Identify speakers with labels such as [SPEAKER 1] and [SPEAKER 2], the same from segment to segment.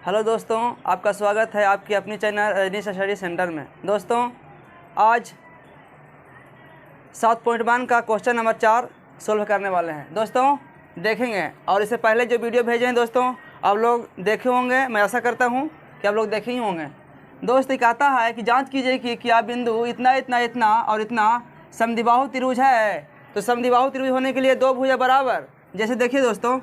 [SPEAKER 1] Hello दोस्तों, आपका स्वागत है आपकी अपनी चैनल रजनीश स्टडी सेंटर में। दोस्तों आज 7.1 का क्वेश्चन नंबर 4 सोल्व करने वाले हैं। दोस्तों देखेंगे, और इससे पहले जो वीडियो भेजे हैं दोस्तों आप लोग देखे होंगे, मैं आशा करता हूं कि आप लोग देखे ही होंगे। दोस्त एक आता है कि जांच कीजिए कि क्या बिंदु इतना इतना इतना और इतना समद्विबाहु त्रिभुज है। तो समद्विबाहु त्रिभुज होने के लिए दो भुजा बराबर, जैसे देखिए दोस्तों,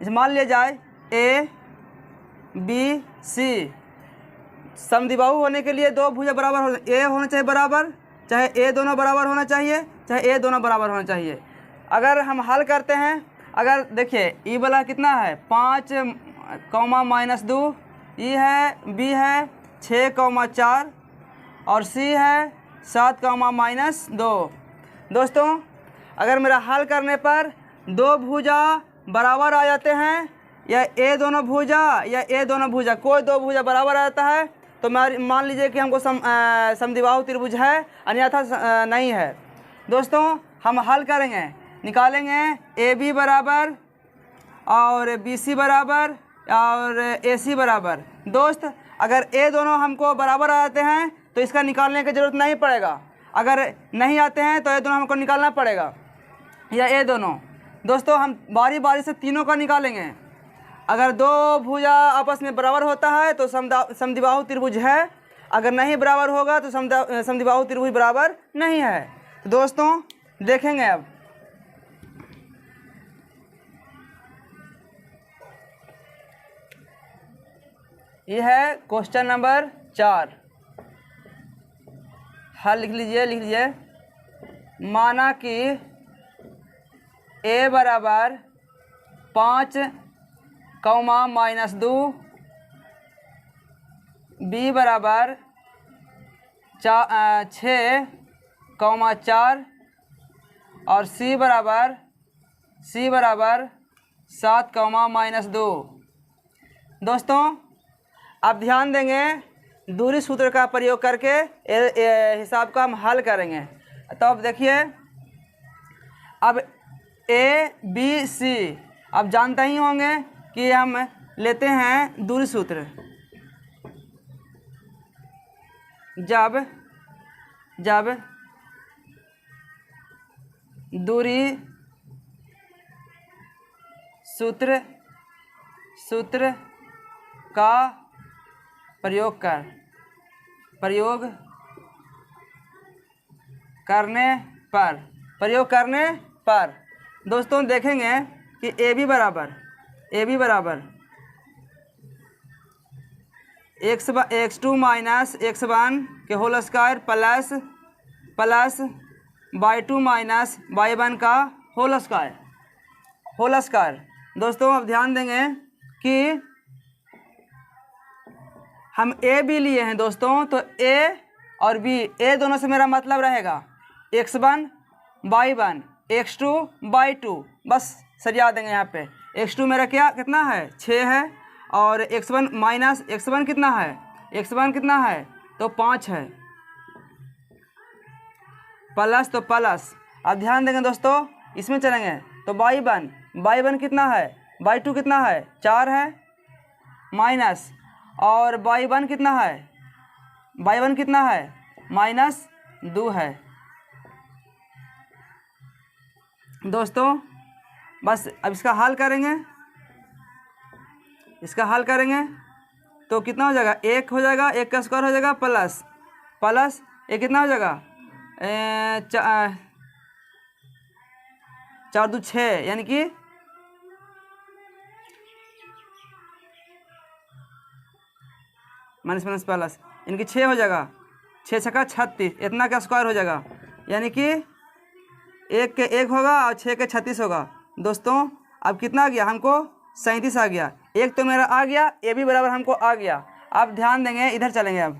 [SPEAKER 1] इसे मान लिया जाए ए बी सी। समद्विबाहु होने के लिए दो भुजा बराबर ए होना चाहिए बराबर, चाहे ए दोनों बराबर होना चाहिए, चाहे ए दोनों बराबर होना चाहिए। अगर हम हल करते हैं, अगर देखिए ई वाला कितना है 5, -2, ई है बी है 6, 4 और सी है 7, -2। दोस्तों अगर मेरा हल करने पर दो भुजा बराबर आ जाते हैं, या ए दोनों भुजा या ए दोनों भुजा, कोई दो भुजा बराबर आ जाता है, तो मान लीजिए कि हमको समद्विबाहु त्रिभुज है, अन्यथा नहीं है। दोस्तों हम हल करेंगे, निकालेंगे ए बी बराबर और बी सी बराबर और ए सी बराबर। दोस्त अगर ए दोनों हमको बराबर आ जाते हैं तो इसका निकालने की ज़रूरत नहीं पड़ेगा, अगर नहीं आते हैं तो ए दोनों हमको निकालना पड़ेगा, या ए दोनों। दोस्तों हम बारी बारी से तीनों का निकालेंगे। अगर दो भुजा आपस में बराबर होता है तो समद्विबाहु त्रिभुज है, अगर नहीं बराबर होगा तो समद्विबाहु त्रिभुज बराबर नहीं है। तो दोस्तों देखेंगे अब, यह है क्वेश्चन नंबर 4। हल लिख लीजिए। माना कि ए बराबर 5, -2, बी बराबर 6, 4 और सी बराबर 7, -2। दोस्तों आप ध्यान देंगे, दूरी सूत्र का प्रयोग करके हिसाब का हम हल करेंगे। तो अब देखिए, अब ए बी सी आप जानते ही होंगे कि हम लेते हैं दूरी सूत्र। जब दूरी सूत्र का प्रयोग करने पर दोस्तों देखेंगे कि ए बी बराबर x2 - x1 के whole square plus y2 - y1 का होल स्क्वायर। दोस्तों अब ध्यान देंगे कि हम ए बी लिए हैं दोस्तों, तो ए और बी, ए दोनों से मेरा मतलब रहेगा x1 y1 x2 y2, बस सरिया देंगे यहाँ पे। x2 मेरा कितना है 6 है, और x1 माइनस x1 कितना है तो 5 है, प्लस तो प्लस। अब ध्यान देंगे दोस्तों, इसमें चलेंगे तो y1 कितना है, y2 कितना है 4 है, माइनस, और y1 कितना है -2 है। दोस्तों बस अब इसका हल करेंगे तो कितना हो जाएगा, 1 हो जाएगा, 1 का स्क्वायर हो जाएगा, प्लस ये कितना हो जाएगा 4 2 6, यानी कि माइनस प्लस, यानी कि 6 हो जाएगा, 6 छक्का 36, इतना का स्क्वायर हो जाएगा, यानी कि 1 के 1 होगा और 6 के 36 होगा। दोस्तों अब कितना आ गया, हमको 37 आ गया। एक तो मेरा आ गया, ए बी बराबर हमको आ गया। अब ध्यान देंगे, इधर चलेंगे, अब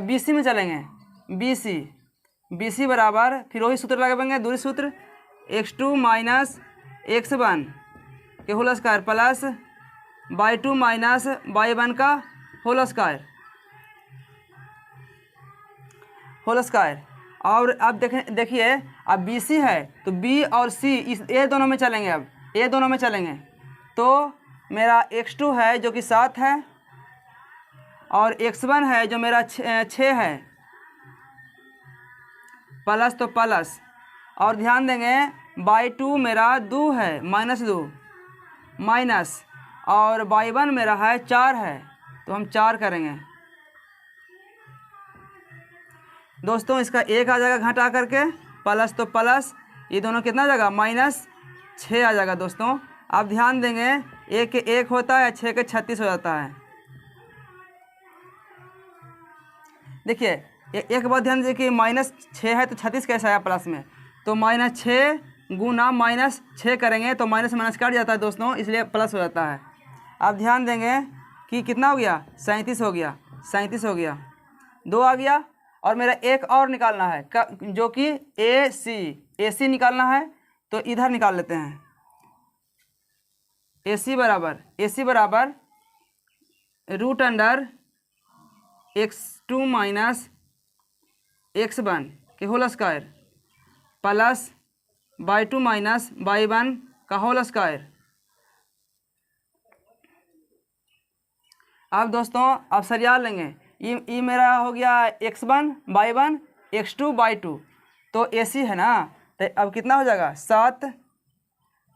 [SPEAKER 1] बी सी में चलेंगे। बी सी बराबर फिर वही सूत्र लगाएंगे, दूरी सूत्र, x2 - x1 के whole square plus y2 - y1 का होल स्क्वायर। और अब देखिए, अब बी सी है तो बी और सी इस ए दोनों में चलेंगे। अब ये दोनों में चलेंगे तो मेरा x2 है जो कि 7 है और x1 है जो मेरा 6 है, प्लस तो प्लस, और ध्यान देंगे y2 मेरा 2 है, -2 माइनस, और y1 मेरा है 4 है, तो हम 4 करेंगे दोस्तों। इसका 1 आ जाएगा घटा करके, प्लस तो प्लस, ये दोनों कितना आ जाएगा -6 आ जाएगा दोस्तों। आप ध्यान देंगे 1 के 1 होता है, 6 के 36 हो जाता है। देखिए एक बात ध्यान दीजिए कि -6 है तो 36 कैसा आया प्लस में, तो -6 गुना -6 करेंगे तो माइनस माइनस कट जाता है दोस्तों, इसलिए प्लस हो जाता है। आप ध्यान देंगे कि कितना हो गया 37 हो गया, 37 हो गया, 2 आ गया। और मेरा एक और निकालना है जो कि AC निकालना है, तो इधर निकाल लेते हैं। AC बराबर √अंडर x2 माइनस x1 के whole square plus y2 minus y1 का होल स्क्वायर। अब दोस्तों आप सरियाल लेंगे, ये मेरा हो गया x1 y1 x2 y2, तो AC है ना, तो अब कितना हो जाएगा 7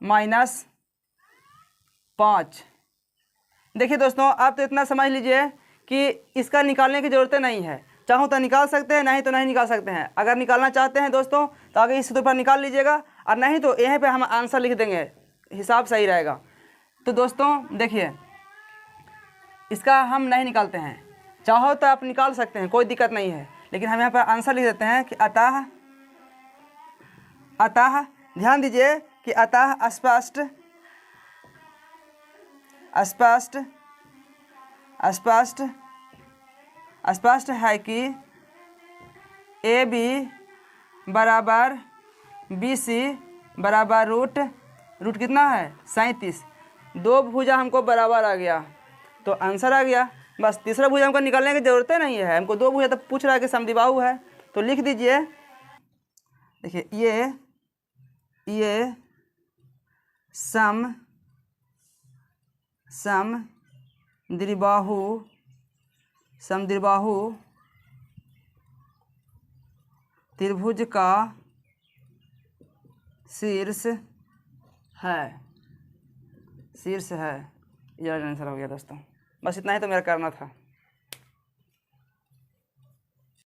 [SPEAKER 1] माइनस 5। देखिए दोस्तों आप तो इतना समझ लीजिए कि इसका निकालने की ज़रूरत नहीं है, चाहो तो निकाल सकते हैं, नहीं तो नहीं निकाल सकते हैं। अगर निकालना चाहते हैं दोस्तों तो आगे इस सूत्र पर निकाल लीजिएगा, और नहीं तो यहीं पे हम आंसर लिख देंगे, हिसाब सही रहेगा। तो दोस्तों देखिए इसका हम नहीं निकालते हैं, चाहो तो आप निकाल सकते हैं, कोई दिक्कत नहीं है, लेकिन हम यहाँ पर आंसर लिख देते हैं कि अतः ध्यान दीजिए कि अतः स्पष्ट है कि AB बराबर BC बराबर रूट कितना है 37। 2 भुजा हमको बराबर आ गया तो आंसर आ गया। बस तीसरा भुजा हमको निकालने की ज़रूरत नहीं है, हमको 2 भुजा तक पूछ रहा है कि समद्विबाहु है, तो लिख दीजिए। देखिए ये समद्विबाहु त्रिभुज का शीर्ष है। ये आंसर हो गया दोस्तों, बस इतना ही तो मेरा करना था।